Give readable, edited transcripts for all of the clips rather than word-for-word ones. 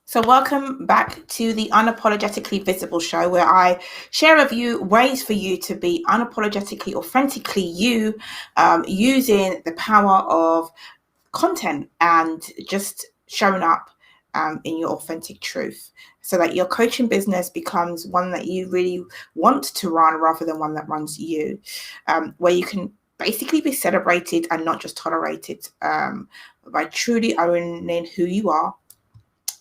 So welcome back to the Unapologetically Visible show, where I share with you ways for you to be unapologetically, authentically you, using the power of content and just showing up in your authentic truth, so that your coaching business becomes one that you really want to run rather than one that runs you, where you can basically be celebrated and not just tolerated, by truly owning who you are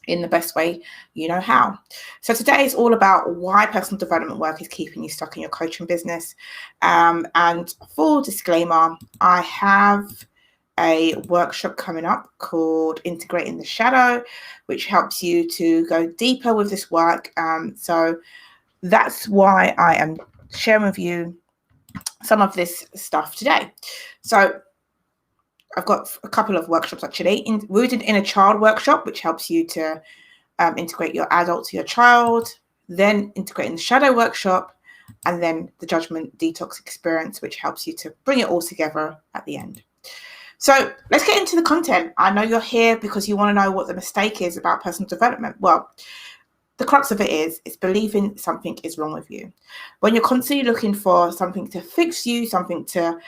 in the best way you know how. So today is all about why personal development work is keeping you stuck in your coaching business. And full disclaimer, I have a workshop coming up called Integrating the Shadow, which helps you to go deeper with this work. So that's why I am sharing with you some of this stuff today. So I've got a couple of workshops actually. Rooted in a Child workshop, which helps you to integrate your adult to your child, then integrating the Shadow workshop, and then the Judgment Detox experience, which helps you to bring it all together at the end. So let's get into the content. I know you're here because you want to know what the mistake is about personal development. Well, the crux of it is believing something is wrong with you. When you're constantly looking for something to fix you, something to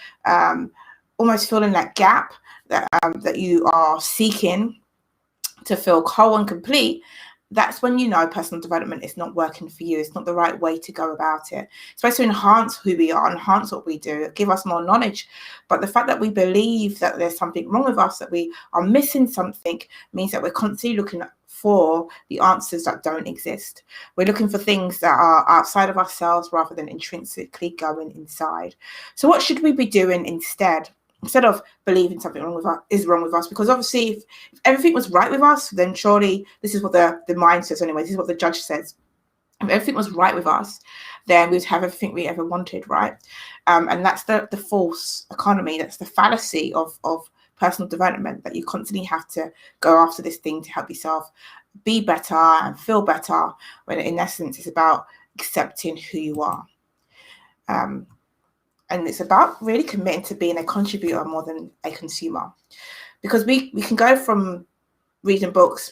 almost fill in that gap that you are seeking to feel whole and complete, that's when you know personal development is not working for you. It's not the right way to go about it. It's supposed to enhance who we are, enhance what we do, give us more knowledge. But the fact that we believe that there's something wrong with us, that we are missing something, means that we're constantly looking for the answers that don't exist. We're looking for things that are outside of ourselves rather than intrinsically going inside. So what should we be doing instead? Instead of believing something is wrong with us, because obviously if everything was right with us, then surely, this is what the mind says anyway, this is what the judge says, if everything was right with us, then we'd have everything we ever wanted, right? And that's the false economy, that's the fallacy of personal development, that you constantly have to go after this thing to help yourself be better and feel better, when in essence it's about accepting who you are. And it's about really committing to being a contributor more than a consumer. Because we can go from reading books,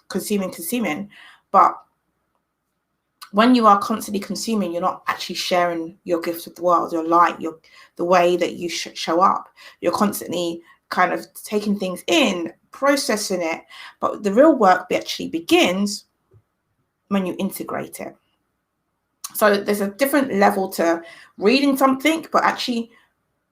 consuming, but when you are constantly consuming, you're not actually sharing your gifts with the world, your light, the way that you show up. You're constantly kind of taking things in, processing it, but the real work actually begins when you integrate it. So there's a different level to reading something, but actually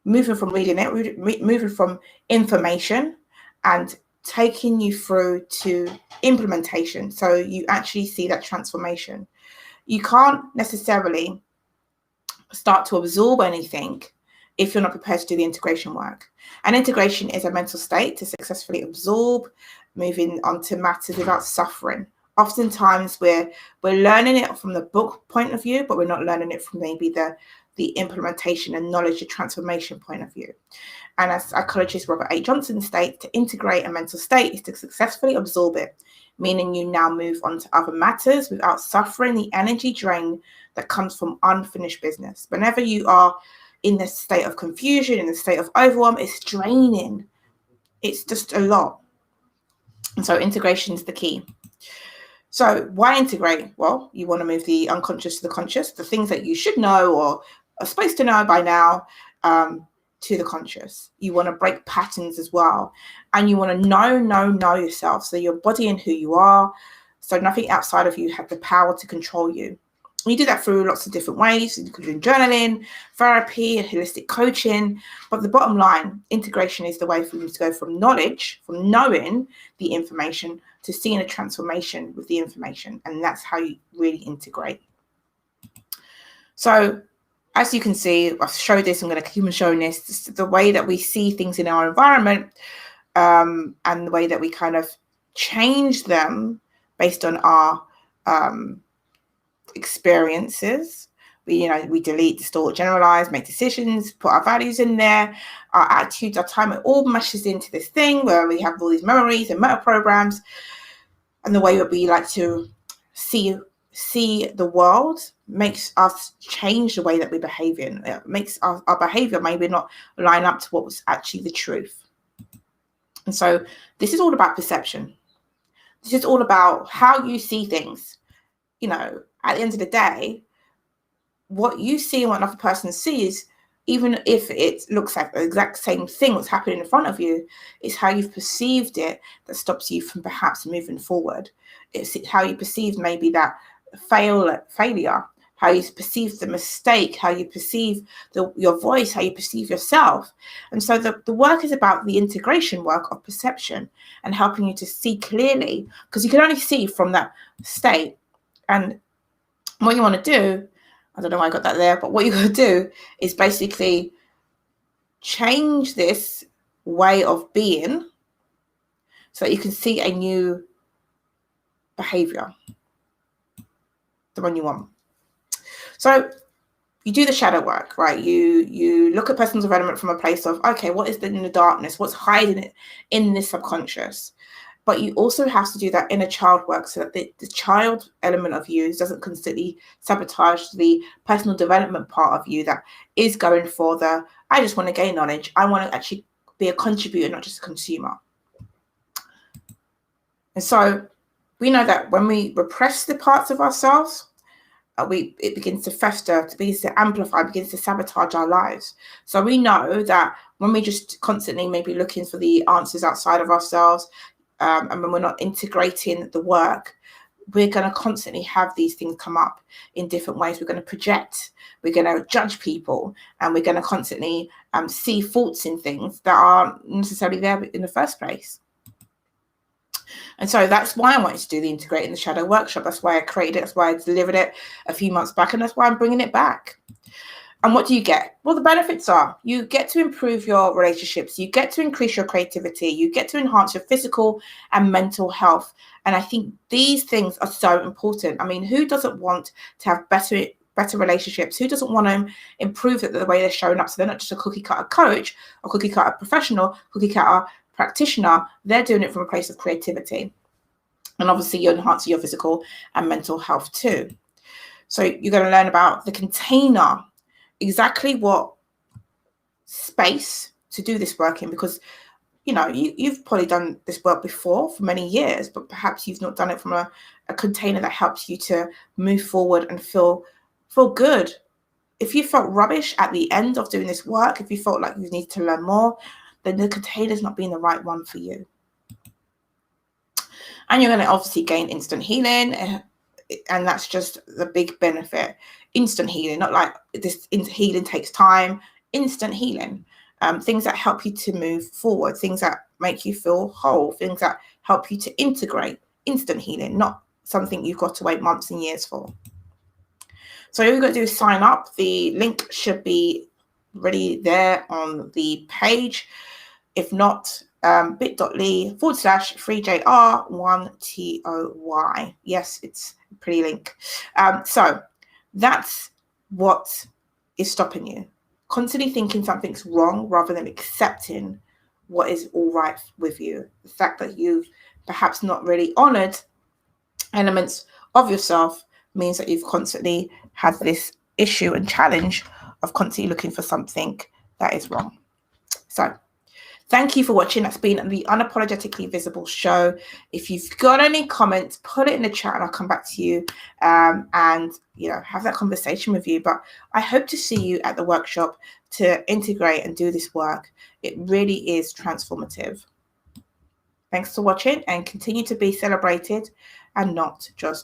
moving from reading it, moving from information and taking you through to implementation. So you actually see that transformation. You can't necessarily start to absorb anything if you're not prepared to do the integration work. And integration is a mental state to successfully absorb, moving on to matters without suffering. Oftentimes we're learning it from the book point of view, but we're not learning it from maybe the implementation and knowledge and transformation point of view. And as psychologist Robert A. Johnson states, to integrate a mental state is to successfully absorb it, meaning you now move on to other matters without suffering the energy drain that comes from unfinished business. Whenever you are in this state of confusion, in the state of overwhelm, it's draining. It's just a lot. And so integration is the key. So why integrate? Well, you want to move the unconscious to the conscious, the things that you should know or are supposed to know by now, to the conscious. You want to break patterns as well. And you want to know yourself. So your body and who you are. So nothing outside of you has the power to control you. And you do that through lots of different ways, including journaling, therapy, and holistic coaching. But the bottom line, integration is the way for you to go from knowledge, from knowing the information, to seeing a transformation with the information. And that's how you really integrate. So as you can see, I've showed this, I'm going to keep on showing this, the way that we see things in our environment, and the way that we kind of change them based on our experiences. We delete, distort, generalize, make decisions, put our values in there, our attitudes, our time, it all meshes into this thing where we have all these memories and meta programs, and the way that we like to see the world makes us change the way that we behave in. It makes our behavior maybe not line up to what was actually the truth. And so this is all about perception. This is all about how you see things. You know, at the end of the day, what you see and what another person sees, even if it looks like the exact same thing that's happening in front of you, it's how you've perceived it that stops you from perhaps moving forward. It's how you perceive maybe that failure, how you perceive the mistake, how you perceive your voice, how you perceive yourself. And so the work is about the integration work of perception and helping you to see clearly, because you can only see from that state. And what you want to do, I don't know why I got that there, but what you got to do is basically change this way of being so that you can see a new behavior, the one you want. So you do the shadow work, right? You look at personal development from a place of, okay, what is in the darkness? What's hiding it in this subconscious? But you also have to do that inner child work so that the child element of you doesn't constantly sabotage the personal development part of you that is going for I just want to gain knowledge. I want to actually be a contributor, not just a consumer. And so we know that when we repress the parts of ourselves, it begins to fester, it begins to amplify, begins to sabotage our lives. So we know that when we just constantly maybe looking for the answers outside of ourselves, and when we're not integrating the work, we're going to constantly have these things come up in different ways. We're going to project, we're going to judge people, and we're going to constantly see faults in things that aren't necessarily there in the first place. And so that's why I wanted to do the Integrating the Shadow workshop. That's why I created it. That's why I delivered it a few months back. And that's why I'm bringing it back. And what do you get? Well, the benefits are you get to improve your relationships. You get to increase your creativity. You get to enhance your physical and mental health. And I think these things are so important. I mean, who doesn't want to have better relationships? Who doesn't want to improve the way they're showing up? So they're not just a cookie cutter coach or cookie cutter professional, cookie cutter practitioner. They're doing it from a place of creativity. And obviously you're enhancing your physical and mental health too. So you're going to learn about the container, exactly what space to do this work in, because you know you've probably done this work before for many years, but perhaps you've not done it from a container that helps you to move forward and feel good. If you felt rubbish at the end of doing this work, if you felt like you need to learn more, then the container's not being the right one for you. And you're going to obviously gain instant healing, and that's just the big benefit. Instant healing, not like this healing takes time. Instant healing, things that help you to move forward, things that make you feel whole, things that help you to integrate. Instant healing, not something you've got to wait months and years for. So all you've got to do is sign up. The link should be ready there on the page. If not, bit.ly/3JR1TOY. Yes, it's a pretty link. So that's what is stopping you. Constantly thinking something's wrong rather than accepting what is all right with you. The fact that you've perhaps not really honored elements of yourself means that you've constantly had this issue and challenge of constantly looking for something that is wrong. So thank you for watching. That's been the Unapologetically Visible show. If you've got any comments, put it in the chat and I'll come back to you and have that conversation with you. But I hope to see you at the workshop to integrate and do this work. It really is transformative. Thanks for watching, and continue to be celebrated and not just